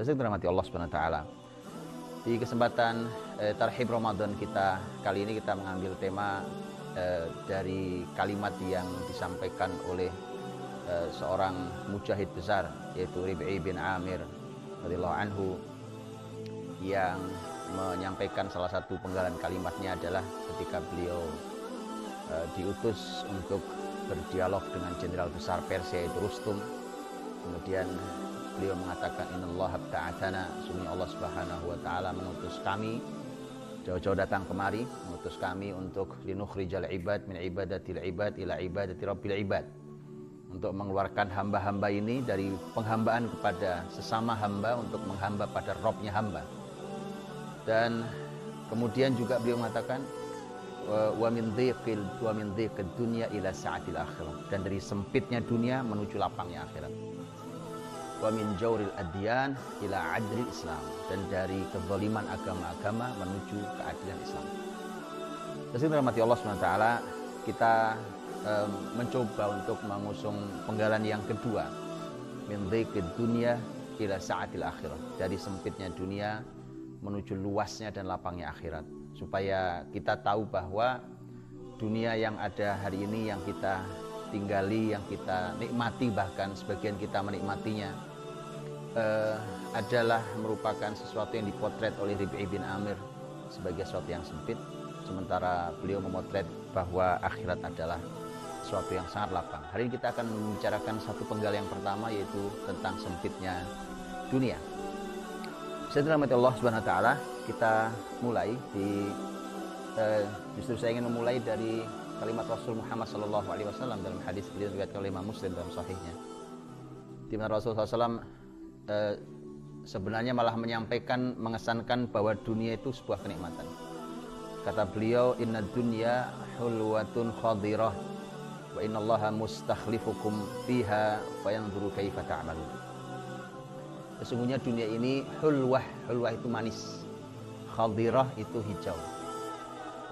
Saya dirahmati Allah Subhanahu wa taala. Di kesempatan Tarhib Ramadan kita kali ini kita mengambil tema dari kalimat yang disampaikan oleh seorang mujahid besar, yaitu Rib'i bin Amir radhiyallahu anhu, yang menyampaikan salah satu penggalan kalimatnya adalah ketika beliau diutus untuk berdialog dengan jenderal besar Persia yaitu Rustum. Kemudian beliau mengatakan, innallaha ba'atsana, sungguh Allah Subhanahu wa taala mengutus kami, jauh-jauh datang kemari, mengutus kami untuk linukhrijal ibad min ibadatil ibad ila ibadati rabbil ibad, untuk mengeluarkan hamba-hamba ini dari penghambaan kepada sesama hamba untuk menghamba pada Robnya hamba. Dan kemudian juga beliau mengatakan wa min dhiqid dunya ila sa'atil akhirah, dan dari sempitnya dunia menuju lapangnya akhirat. Wa min jawril adyan ila adlil Islam, dan dari kezaliman agama-agama menuju keadilan Islam. Jadi dirahmati Allah SWT, kita mencoba untuk mengusung penggalan yang kedua, min dhiqid dunya ila sa'atil akhirah, dari sempitnya dunia menuju luasnya dan lapangnya akhirat, supaya kita tahu bahwa dunia yang ada hari ini, yang kita tinggali, yang kita nikmati, bahkan sebagian kita menikmatinya, adalah merupakan sesuatu yang dipotret oleh Rib'i bin Amir sebagai sesuatu yang sempit, sementara beliau memotret bahwa akhirat adalah sesuatu yang sangat lapang. Hari ini kita akan membicarakan satu penggal yang pertama, yaitu tentang sempitnya dunia. Saya dirahmati Allah Subhanahu wa taala, kita mulai justru saya ingin memulai dari kalimat Rasul Muhammad sallallahu alaihi wasallam dalam hadis beliau diriwayatkan oleh Imam Muslim dalam sahihnya, di mana Rasulullah SAW sebenarnya malah menyampaikan, mengesankan bahwa dunia itu sebuah kenikmatan. Kata beliau, inna dunya hulwatun khadirah wa innallaha mustakhlifukum fiha fayanzuru kaifa ta'malun. Sesungguhnya dunia ini hulwah itu manis, khadirah itu hijau.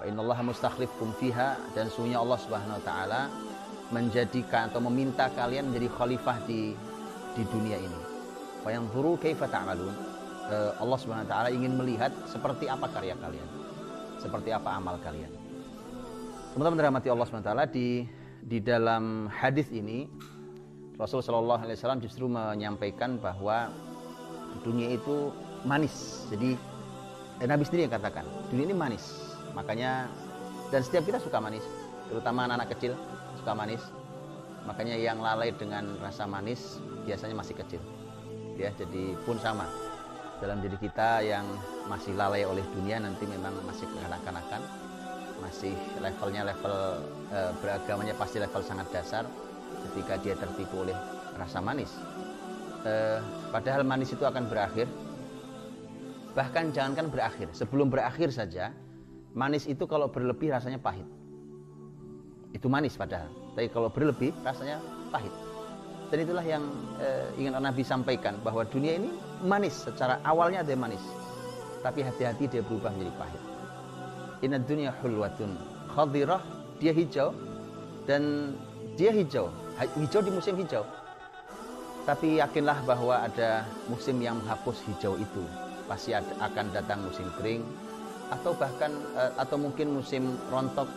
Wa innallaha mustakhlifukum fiha, dan sesungguhnya Allah Subhanahu wa taala menjadikan atau meminta kalian menjadi khalifah di dunia ini. Fayanzuru kaifa ta'malun. Allah Subhanahu wa taala ingin melihat seperti apa karya kalian, seperti apa amal kalian. Teman-teman dirahmati Allah Subhanahu wa taala, di dalam hadis ini Rasul sallallahu alaihi wasallam justru menyampaikan bahwa dunia itu manis. Jadi Nabi sendiri yang katakan, dunia ini manis. Makanya, dan setiap kita suka manis, terutama anak-anak kecil suka manis. Makanya yang lalai dengan rasa manis biasanya masih kecil. Ya, jadi pun sama dalam diri kita yang masih lalai oleh dunia, nanti memang masih kekanak-kanakan, masih levelnya beragamanya pasti level sangat dasar ketika dia tertipu oleh rasa manis. Padahal manis itu akan berakhir. Bahkan jangankan berakhir, sebelum berakhir saja manis itu kalau berlebih rasanya pahit. Itu manis padahal, tapi kalau berlebih rasanya pahit. Dan itulah yang ingin Nabi sampaikan, bahwa dunia ini manis, secara awalnya ada manis, tapi hati-hati dia berubah menjadi pahit. Inna dunya hulwatun khadirah, dia hijau, dan dia hijau di musim hijau. Tapi yakinlah bahwa ada musim yang menghapus hijau itu. Pasti akan datang musim kering, atau bahkan atau mungkin musim rontok,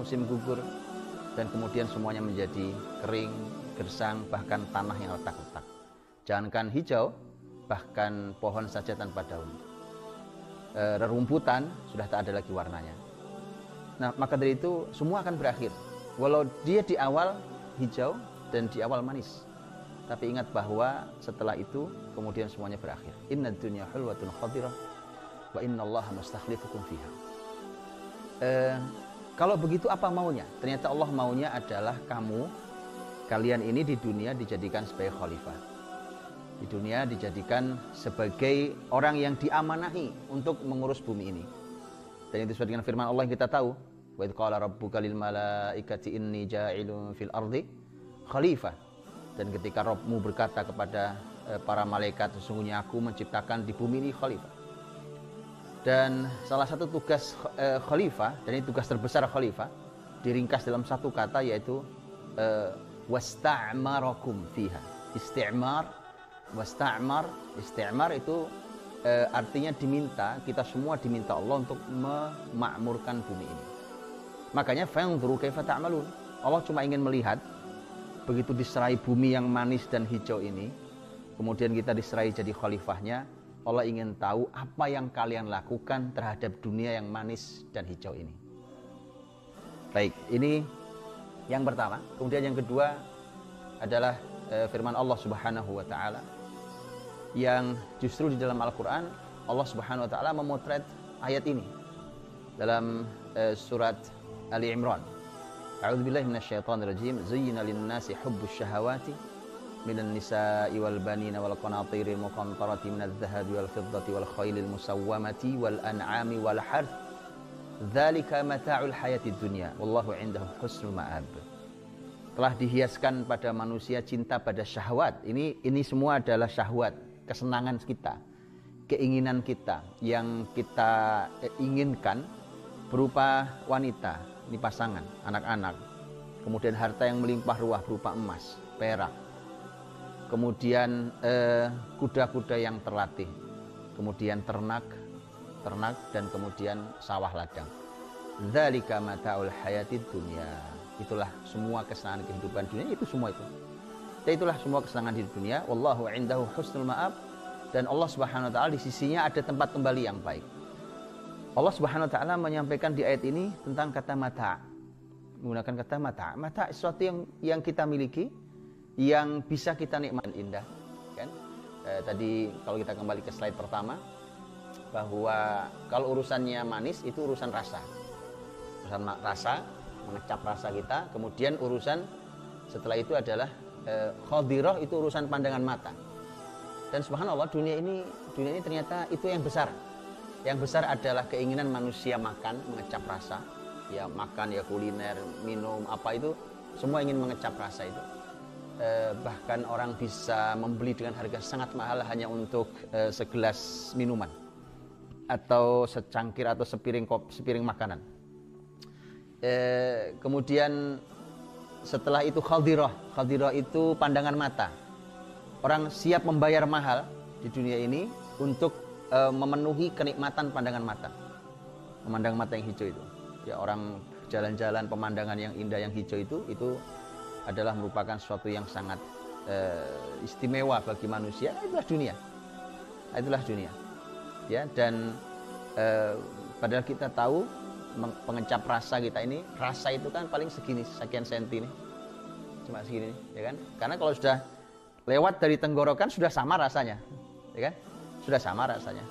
musim gugur, dan kemudian semuanya menjadi kering, gersang, bahkan tanah yang retak-retak. Jangankan hijau, bahkan pohon saja tanpa daun, rerumputan sudah tak ada lagi warnanya. Nah, maka dari itu semua akan berakhir. Walau dia di awal hijau dan di awal manis, tapi ingat bahwa setelah itu kemudian semuanya berakhir. Inna dunya hulwatun khadirah wa innallaha mustakhlifukum fiha. Kalau begitu apa maunya? Ternyata Allah maunya adalah kalian ini di dunia dijadikan sebagai khalifah. Di dunia dijadikan sebagai orang yang diamanahi untuk mengurus bumi ini. Dan itu sesuai dengan firman Allah yang kita tahu, wa idz qala rabbuka lil malaikati inni ja'ilun fil ardi khalifah. Dan ketika Rabbmu berkata kepada para malaikat, sesungguhnya aku menciptakan di bumi ini khalifah. Dan salah satu tugas khalifah, dan ini tugas terbesar khalifah, diringkas dalam satu kata, yaitu wasta'marakum fiha. Isti'mar Wasta'mar, istimar itu artinya diminta, kita semua diminta Allah untuk memakmurkan bumi ini. Makanya fanzuru kaifa ta'malun. Allah cuma ingin melihat begitu diserai bumi yang manis dan hijau ini, kemudian kita diserai jadi khalifahnya, Allah ingin tahu apa yang kalian lakukan terhadap dunia yang manis dan hijau ini. Baik, ini yang pertama. Kemudian yang kedua adalah firman Allah Subhanahu wa taala yang justru di dalam Al-Qur'an Allah Subhanahu wa taala memotret ayat ini dalam surat Ali Imran. A'udzubillahi minasyaitonirrajim. Zuyyina lin-nasi hubbus syahawati minan nisa'i wal banina wal qanatiril muqantarati minadh dhahabi wal fiddati wal khailil musawwamati wal an'ami wal harth. Dzalika mata'ul hayatid dunya wallahu 'indahu husnul ma'ab. Telah dihiaskan pada manusia cinta pada syahwat. Ini semua adalah syahwat, kesenangan kita, keinginan kita yang kita inginkan berupa wanita, ini pasangan, anak-anak, kemudian harta yang melimpah ruah berupa emas, perak, kemudian kuda-kuda yang terlatih, kemudian ternak dan kemudian sawah ladang. Dzalika mata'ul hayatid dunya. Itulah semua kesenangan kehidupan dunia, itu semua itu. Dan itulah semua kesenangan hidup dunia. Wallahu 'indahu husnul ma'ab. Dan Allah Subhanahu wa taala di sisinya ada tempat kembali yang baik. Allah Subhanahu wa taala menyampaikan di ayat ini tentang kata mata. Menggunakan kata mata. Mata sesuatu yang kita miliki, yang bisa kita nikmati indah, kan? Tadi kalau kita kembali ke slide pertama, bahwa kalau urusannya manis itu urusan rasa. Urusan rasa, mengecap rasa kita. Kemudian urusan setelah itu adalah khadirah, itu urusan pandangan mata. Dan subhanallah dunia ini ternyata itu yang besar. Yang besar adalah keinginan manusia makan, mengecap rasa. Ya makan, ya kuliner, minum, apa itu semua ingin mengecap rasa itu. Bahkan orang bisa membeli dengan harga sangat mahal hanya untuk segelas minuman atau secangkir atau sepiring makanan. Kemudian setelah itu khadirah itu pandangan mata. Orang siap membayar mahal di dunia ini untuk memenuhi kenikmatan pandangan mata. Memandang mata yang hijau itu. Ya, orang jalan-jalan pemandangan yang indah yang hijau itu adalah merupakan sesuatu yang sangat istimewa bagi manusia. Itulah dunia. Itulah dunia. Ya, dan padahal kita tahu pengecap rasa kita ini, rasa itu kan paling segini, sekian senti nih. Cuma segini, ya kan? Karena kalau sudah lewat dari tenggorokan sudah sama rasanya, ya kan? Sudah sama rasanya.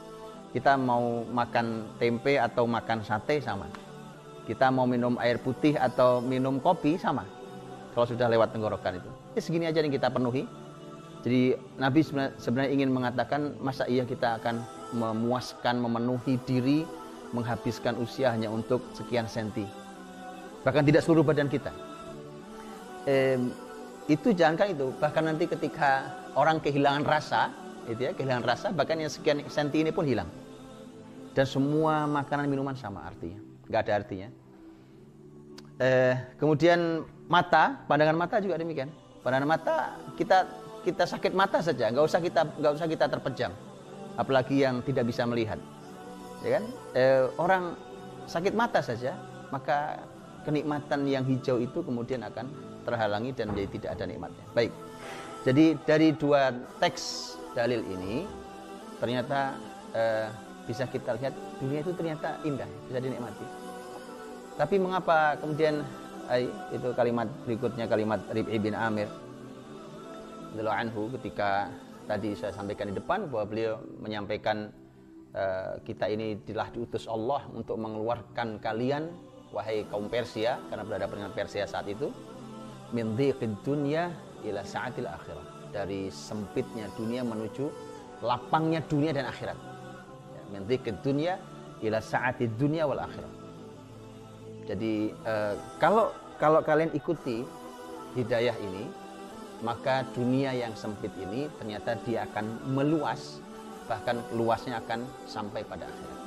Kita mau makan tempe atau makan sate sama. Kita mau minum air putih atau minum kopi sama. Kalau sudah lewat tenggorokan itu. Ya segini aja yang kita penuhi. Jadi Nabi sebenarnya ingin mengatakan, masa iya kita akan memuaskan, memenuhi diri, menghabiskan usia hanya untuk sekian senti. Bahkan tidak seluruh badan kita. Itu jangankan itu, bahkan nanti ketika orang kehilangan rasa, itu ya, kehilangan rasa, bahkan yang sekian senti ini pun hilang. Dan semua makanan minuman sama artinya, nggak ada artinya. Kemudian mata, pandangan mata juga demikian. Pandangan mata, kita sakit mata saja, nggak usah kita terpejam, apalagi yang tidak bisa melihat, ya kan? Orang sakit mata saja, maka kenikmatan yang hijau itu kemudian akan terhalangi dan menjadi tidak ada nikmatnya. Baik, jadi dari dua teks dalil ini ternyata bisa kita lihat dunia itu ternyata indah, bisa dinikmati. Tapi mengapa kemudian itu kalimat berikutnya, kalimat Rib'i bin Amir radhiyallahu anhu, ketika tadi saya sampaikan di depan bahwa beliau menyampaikan kita ini telah diutus Allah untuk mengeluarkan kalian wahai kaum Persia, karena berhadapan dengan Persia saat itu, min dhiqid dunya ila sa'atil akhirah, dari sempitnya dunia menuju lapangnya dunia dan akhirat. Ya, min dhiqid dunya ila sa'atid dunya wal akhirah. Jadi kalau kalian ikuti hidayah ini, maka dunia yang sempit ini ternyata dia akan meluas, bahkan luasnya akan sampai pada akhirat.